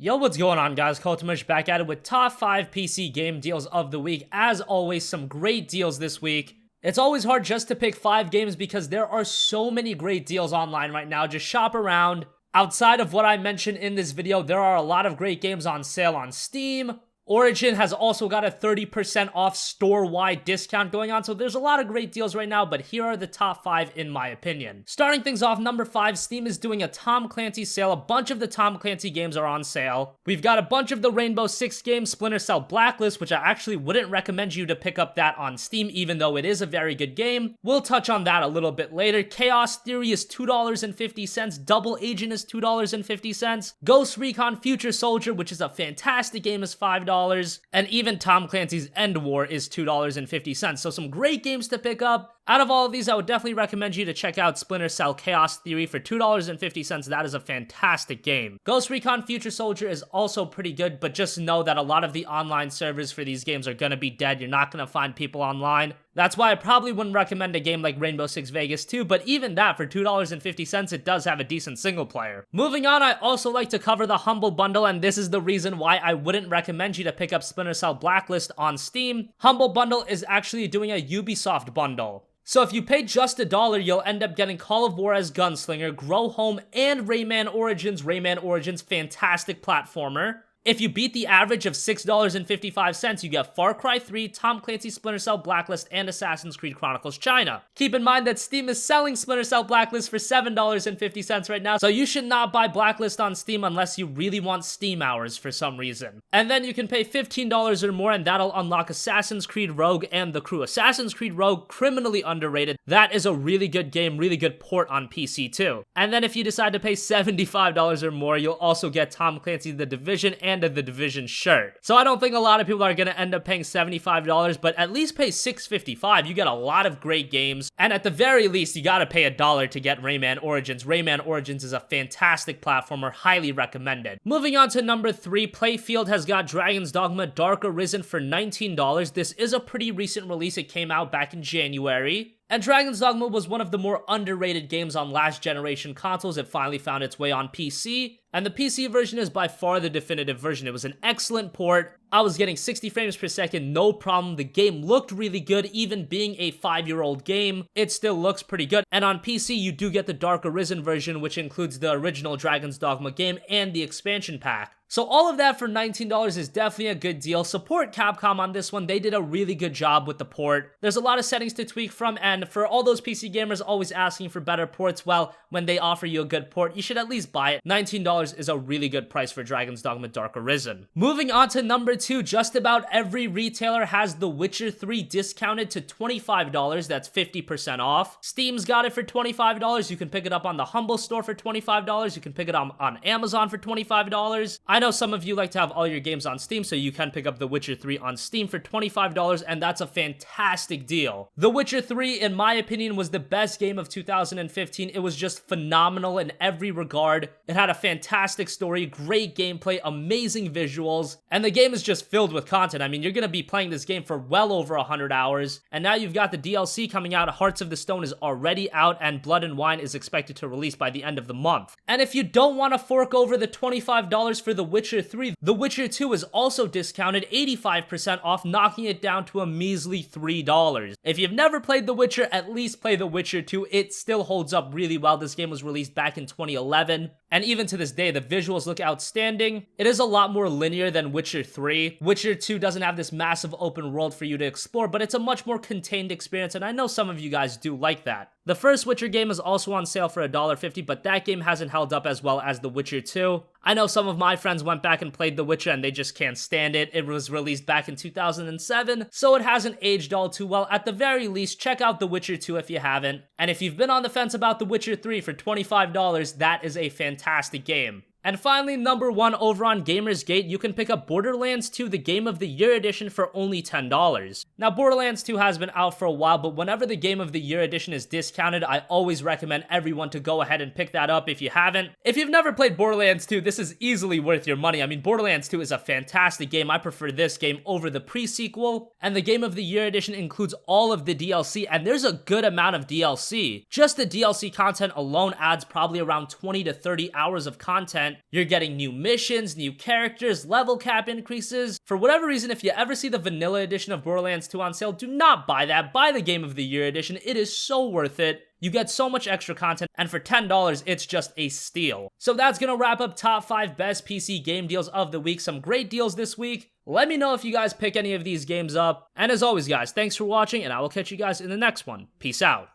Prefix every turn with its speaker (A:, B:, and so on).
A: Yo, what's going on, guys? CultofMush back at it with top 5 PC game deals of the week. As always, some great deals this week. It's always hard just to pick 5 games because there are so many great deals online right now. Just shop around. Outside of what I mentioned in this video, there are a lot of great games on sale on Steam. Origin has also got a 30% off store-wide discount going on, so there's a lot of great deals right now, but here are the top 5 in my opinion. Starting things off, number 5, Steam is doing a Tom Clancy sale. A bunch of the Tom Clancy games are on sale. We've got a bunch of the Rainbow Six games, Splinter Cell Blacklist, which I actually wouldn't recommend you to pick up that on Steam, even though it is a very good game. We'll touch on that a little bit later. Chaos Theory is $2.50, Double Agent is $2.50, Ghost Recon Future Soldier, which is a fantastic game, is $5. And even Tom Clancy's End War is $2.50. So some great games to pick up. Out of all of these, I would definitely recommend you to check out Splinter Cell Chaos Theory for $2.50. That is a fantastic game. Ghost Recon Future Soldier is also pretty good, but just know that a lot of the online servers for these games are going to be dead. You're not going to find people online. That's why I probably wouldn't recommend a game like Rainbow Six Vegas 2, but even that, for $2.50, it does have a decent single player. Moving on, I also like to cover the Humble Bundle, and this is the reason why I wouldn't recommend you to pick up Splinter Cell Blacklist on Steam. Humble Bundle is actually doing a Ubisoft bundle. So if you pay just $1, you'll end up getting Call of War as Gunslinger, Grow Home, and Rayman Origins, fantastic platformer. If you beat the average of $6.55, you get Far Cry 3, Tom Clancy Splinter Cell Blacklist, and Assassin's Creed Chronicles China. Keep in mind that Steam is selling Splinter Cell Blacklist for $7.50 right now, so you should not buy Blacklist on Steam unless you really want Steam hours for some reason. And then you can pay $15 or more, and that'll unlock Assassin's Creed Rogue and The Crew. Assassin's Creed Rogue, criminally underrated. That is a really good game, really good port on PC too. And then if you decide to pay $75 or more, you'll also get Tom Clancy The Division and a The Division shirt. So I don't think a lot of people are going to end up paying $75, but at least pay $6.55. You get a lot of great games, and at the very least, you got to pay $1 to get Rayman Origins. Rayman Origins is a fantastic platformer, highly recommended. Moving on to number 3, Playfield has got Dragon's Dogma Dark Arisen for $19. This is a pretty recent release. It came out back in January. And Dragon's Dogma was one of the more underrated games on last generation consoles. It finally found its way on PC, and the PC version is by far the definitive version. It was an excellent port. I was getting 60 frames per second, no problem. The game looked really good, even being a 5-year-old game. It still looks pretty good. And on PC, you do get the Dark Arisen version, which includes the original Dragon's Dogma game and the expansion pack. So all of that for $19 is definitely a good deal. Support Capcom on this one. They did a really good job with the port. There's a lot of settings to tweak from, and for all those PC gamers always asking for better ports, well, when they offer you a good port, you should at least buy it. $19 is a really good price for Dragon's Dogma Dark Arisen. Moving on to number 2, just about every retailer has The Witcher 3 discounted to $25. That's 50% off. Steam's got it for $25. You can pick it up on the Humble Store for $25. You can pick it up on Amazon for $25. I know some of you like to have all your games on Steam, so you can pick up The Witcher 3 on Steam for $25, and that's a fantastic deal. The Witcher 3, in my opinion, was the best game of 2015. It was just phenomenal in every regard. It had a fantastic story, great gameplay, amazing visuals, and the game is just filled with content. I mean, you're going to be playing this game for well over 100 hours, and now you've got the DLC coming out. Hearts of the Stone is already out, and Blood and Wine is expected to release by the end of the month. And if you don't want to fork over the $25 for The Witcher 3, The Witcher 2 is also discounted 85% off, knocking it down to a measly $3. If you've never played The Witcher, at least play The Witcher 2. It still holds up really well. This game was released back in 2011, and even to this day, the visuals look outstanding. It is a lot more linear than Witcher 3. Witcher 2 doesn't have this massive open world for you to explore, but it's a much more contained experience, and I know some of you guys do like that. The first Witcher game is also on sale for $1.50, but that game hasn't held up as well as The Witcher 2. I know some of my friends went back and played The Witcher and they just can't stand it. It was released back in 2007, so it hasn't aged all too well. At the very least, check out The Witcher 2 if you haven't. And if you've been on the fence about The Witcher 3 for $25, that is a fantastic game. And finally, number 1 over on Gamersgate, you can pick up Borderlands 2, the Game of the Year edition for only $10. Now, Borderlands 2 has been out for a while, but whenever the Game of the Year edition is discounted, I always recommend everyone to go ahead and pick that up if you haven't. If you've never played Borderlands 2, this is easily worth your money. I mean, Borderlands 2 is a fantastic game. I prefer this game over the pre-sequel, and the Game of the Year edition includes all of the DLC, and there's a good amount of DLC. Just the DLC content alone adds probably around 20 to 30 hours of content, content. You're getting new missions, new characters, level cap increases. For whatever reason, if you ever see the vanilla edition of Borderlands 2 on sale, do not buy that. Buy the Game of the Year edition. It is so worth it. You get so much extra content, and for $10, it's just a steal. So that's gonna wrap up top 5 best PC game deals of the week. Some great deals this week. Let me know if you guys pick any of these games up. And as always, guys, thanks for watching, and I will catch you guys in the next one. Peace out.